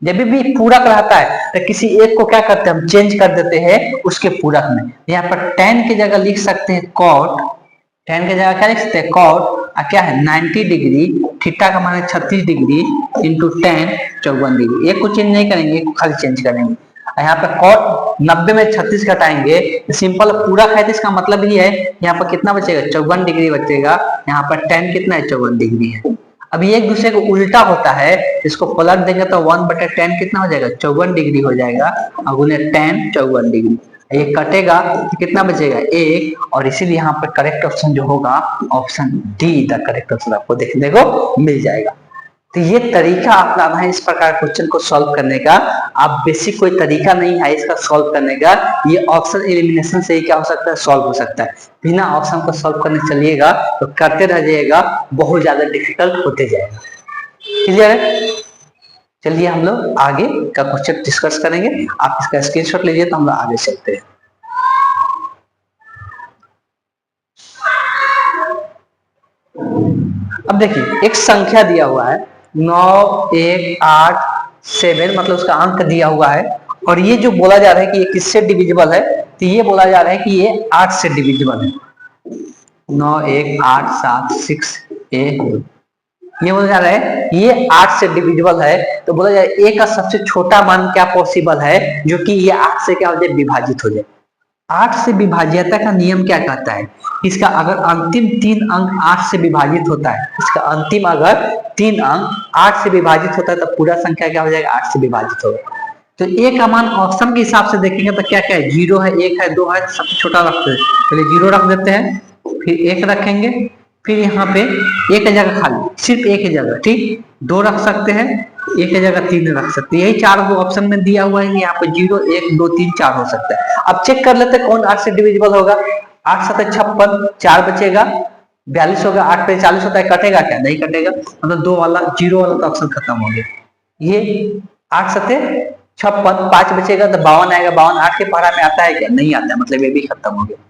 जब भी पूरक रहता है तो किसी एक को क्या करते हैं? हम चेंज कर देते हैं उसके पूरक में। यहाँ पर tan की जगह लिख सकते हैं कॉट, tan की जगह क्या लिख सकते हैं? कॉट, क्या है? 90 डिग्री, थीटा का मान है 36 डिग्री इंटू tan 54 डिग्री। एक को चेंज नहीं करेंगे, खाली चेंज करेंगे। यहाँ पे कॉट 90 में 36 घटाएंगे, सिंपल पूरक है, तो इसका मतलब ही है यहाँ पर कितना बचेगा? 54 डिग्री बचेगा। यहाँ पर tan कितना है? 54 डिग्री है। अब ये एक दूसरे को उल्टा होता है, इसको पलट देंगे तो 1/tan कितना हो जाएगा? 54 डिग्री हो जाएगा, और गुने tan 54 डिग्री। ये कटेगा तो कितना बचेगा? 1। और इसीलिए यहाँ पर करेक्ट ऑप्शन जो होगा option D the correct option आपको देखने को मिल जाएगा। तो ये तरीका अपनाना है इस प्रकार क्वेश्चन को सॉल्व करने का। आप बेसिक कोई तरीका नहीं है इसका सॉल्व करने का, ये ऑप्शन एलिमिनेशन से ही क्या हो सकता है? सॉल्व हो सकता है। बिना ऑप्शन को सॉल्व करने चलिएगा तो करते रह जाइएगा, बहुत ज्यादा डिफिकल्ट होते जाएगा। क्लियर है? चलिए हम लोग आगे का क्वेश्चन डिस्कस करेंगे। आप इसका स्क्रीनशॉट लीजिए तो हम लोग आगे चलते हैं। अब देखिए, एक संख्या दिया हुआ है 9 1 8 7, मतलब उसका अंक दिया हुआ है, और ये जो बोला जा रहा है कि ये किससे डिविजिबल है? तो ये बोला जा रहा है कि ये 8 से डिविजिबल है। 9 1 8 7 6 8, ये बोला जा रहा है ये 8 से डिविजिबल है। तो बोला जा रहा है ए का सबसे छोटा मान क्या पॉसिबल है जो कि ये 8 से क्या हो जाए? विभाजित हो जाए। 8 से विभाज्यता का नियम क्या कहता है? इसका अगर अंतिम 3 अंक 8 से विभाजित होता है, इसका अंतिम अगर 3 अंक 8 से विभाजित होता है, तो पूरा संख्या क्या हो जाएगा? 8 से विभाजित होगा। तो ए का मान ऑप्शन के हिसाब से देखेंगे तो क्या क्या है? 0 है, 1 है, 2 है, सबसे छोटा रखते हैं, पहले 0 रख देते हैं, फिर 1 रखेंगे, फिर यहाँ पे एक जगह खाली, सिर्फ एक ही जगह, ठीक, 2 रख सकते हैं, एक जगह 3 रख सकते हैं। यही 4 ऑप्शन में दिया हुआ है, यहाँ पे 0 1 2 3 4 हो सकता है। अब चेक कर लेते हैं कौन 8 से डिविजिबल होगा। 8 7 56, 4 बचेगा, 42 होगा, 8 पे 40 होता है, कटेगा क्या? नहीं कटेगा, मतलब 2 वाला 0 वाला तो ऑप्शन खत्म हो गया। ये 8 7 56, 5 बचेगा तो 52 आएगा, 52 8 के पहाड़ा में आता है क्या? नहीं आता है, मतलब ये भी खत्म हो गया।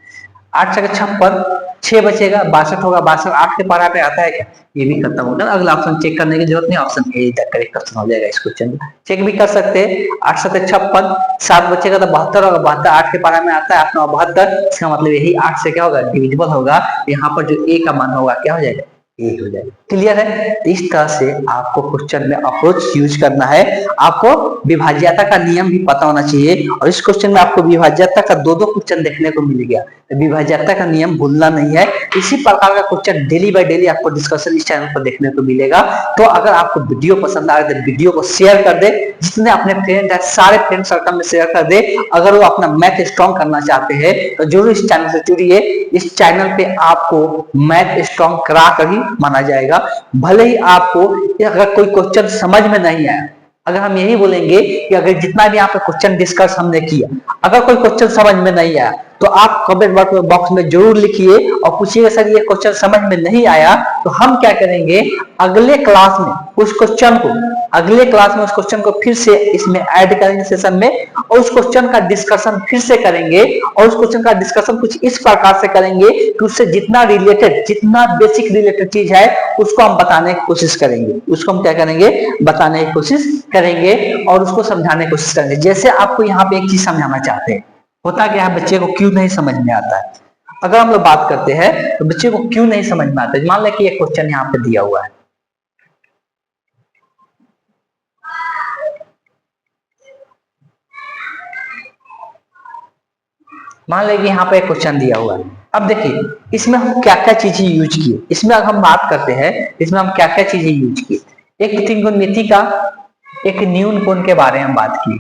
8 से 56, 6 बचेगा, 62 होगा, 62 8 के पारा पे आता है क्या, ये भी खत्म होगा। अगला ऑप्शन चेक करने की जरूरत नहीं, ऑप्शन ए तक करेक्ट ऑप्शन हो जाएगा इस क्वेश्चन में। चेक भी कर सकते हैं, 8 से 56, 7 बचेगा तो 72 होगा, 72 8 के पारा में आता है, 8 9 72, इसका मतलब यही 8 से क्या होगा, डिविजिबल होगा। यहाँ पर जो ए का मान होगा क्या हो जाएगा, ए हो जाएगा। क्लियर है? इस तरह से आपको क्वेश्चन में अप्रोच यूज करना है। आपको विभाज्यता का नियम भी पता होना चाहिए, और इस क्वेश्चन में आपको विभाज्यता का दो क्वेश्चन देखने को मिल गया, विभाज्यता का नियम भूलना नहीं है। इसी प्रकार का क्वेश्चन डेली बाय डेली आपको डिस्कशन इस चैनल पर देखने को मिलेगा। तो अगर आपको वीडियो पसंद आए तो वीडियो को शेयर कर दे, जितने अपने फ्रेंड है सारे फ्रेंड सर्कल में शेयर कर दे। अगर वो अपना मैथ स्ट्रॉन्ग करना चाहते हैं तो जरूर इस चैनल से जुड़िए। इस चैनल पे आपको मैथ स्ट्रॉन्ग करा कर ही माना जाएगा। भले ही आपको अगर कोई क्वेश्चन समझ में नहीं आया, अगर हम यही बोलेंगे कि अगर जितना भी यहाँ पे क्वेश्चन डिस्कस हमने किया, अगर कोई क्वेश्चन समझ में नहीं आया तो आप कमेंट बॉक्स में जरूर लिखिए और पूछिए सर ये क्वेश्चन समझ में नहीं आया। तो हम क्या करेंगे, अगले क्लास में उस क्वेश्चन को फिर से इसमें ऐड करेंगे सेशन में, और उस क्वेश्चन का डिस्कशन फिर से करेंगे। और उस क्वेश्चन का डिस्कशन कुछ इस प्रकार से करेंगे कि उससे जितना बेसिक रिलेटेड चीज है उसको हम बताने की कोशिश करेंगे, उसको हम क्या करेंगे, बताने की कोशिश करेंगे और उसको समझाने की कोशिश करेंगे। जैसे आपको यहाँ पे एक चीज समझाना चाहते हैं, होता क्या है, बच्चे को क्यों नहीं समझ में आता है। अगर हम लोग बात करते हैं तो बच्चे को क्यों नहीं समझ में आता है, मान लें कि एक क्वेश्चन यहाँ पे दिया हुआ है, मान लें कि यहाँ पे एक क्वेश्चन दिया हुआ है। अब देखिए इसमें हम क्या क्या चीजें यूज किए, इसमें अगर हम बात करते हैं इसमें हम क्या क्या चीजें यूज किए। एक त्रिकोणमिति का एक न्यून कोण के बारे में बात की।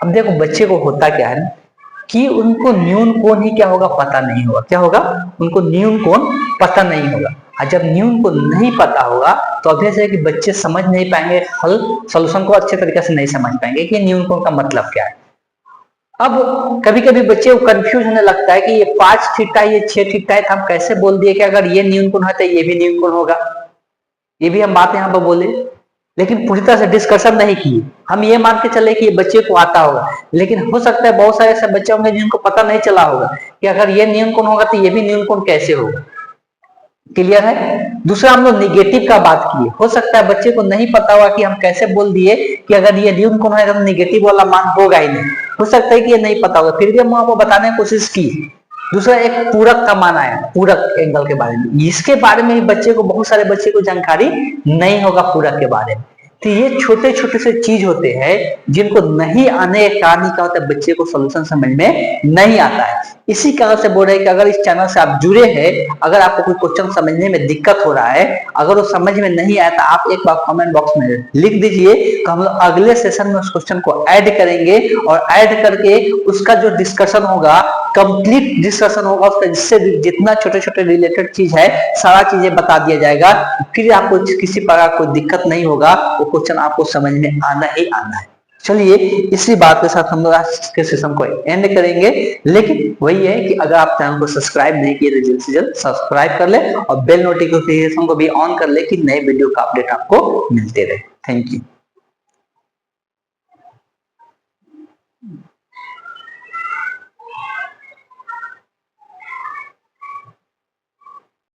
अब देखो बच्चे को होता क्या है कि उनको न्यून कोण ही क्या होगा, पता नहीं होगा। क्या होगा, उनको न्यून कोण पता नहीं होगा। और जब न्यून कोण नहीं पता होगा तो ऑब्वियस है कि बच्चे समझ नहीं पाएंगे, हल सॉल्यूशन को अच्छे तरीके से नहीं समझ पाएंगे कि न्यून कोण का मतलब क्या है। अब कभी कभी बच्चे को कंफ्यूज होने लगता है कि ये 5 थीटा ये 6 थीटा है, तो हम कैसे बोल दिए कि अगर ये न्यून कोण है तो ये भी न्यून कोण होगा। ये भी हम बात यहाँ पर बोले, लेकिन पूरी तरह से डिस्कशन नहीं की। हम ये मान के चले कि ये बच्चे को आता होगा, लेकिन हो सकता है बहुत सारे ऐसे बच्चे होंगे जिनको पता नहीं चला होगा कि अगर ये न्यून कोण होगा तो ये भी न्यून कोण कैसे होगा। क्लियर है? दूसरा हम लोग निगेटिव का बात किए। हो सकता है बच्चे को नहीं पता हुआ कि हम कैसे बोल दिए कि अगर ये न्यून कोण है तो निगेटिव वाला मान होगा ही नहीं। हो सकता है कि ये नहीं पता होगा, फिर भी हम आपको बताने की कोशिश की। दूसरा एक पूरक का मान आया, पूरक एंगल के बारे में। इसके बारे में बच्चे को, बहुत सारे बच्चे को जानकारी नहीं होगा पूरक के बारे में। तो ये छोटे छोटे से चीज होते हैं जिनको नहीं आने के कारण क्या होता है, बच्चे को सॉल्यूशन समझ में नहीं आता है। इसी कारण से बोल रहे हैं कि अगर इस चैनल से आप जुड़े हैं, अगर आपको कोई क्वेश्चन समझने में दिक्कत हो रहा है, अगर वो समझ में नहीं आया तो आप एक बार कमेंट बॉक्स में लिख दीजिए, तो हम लोग अगले सेशन में उस क्वेश्चन को ऐड करेंगे और ऐड करके उसका जो डिस्कशन होगा, कंप्लीट डिस्कशन होगा उसका, जिससे जितना छोटे छोटे रिलेटेड चीज है सारा चीजें बता दिया जाएगा। फिर आपको किसी प्रकार कोई दिक्कत नहीं होगा, वो क्वेश्चन आपको समझ में आना ही आना है। चलिए इसी बात के साथ हम लोग आज के सेशन को एंड करेंगे। लेकिन वही है कि अगर आप चैनल को सब्सक्राइब नहीं किए तो जल्द से जल्द सब्सक्राइब कर ले और बेल नोटिफिकेशन को भी ऑन कर ले कि नए वीडियो का अपडेट आपको मिलते रहे। Thank you.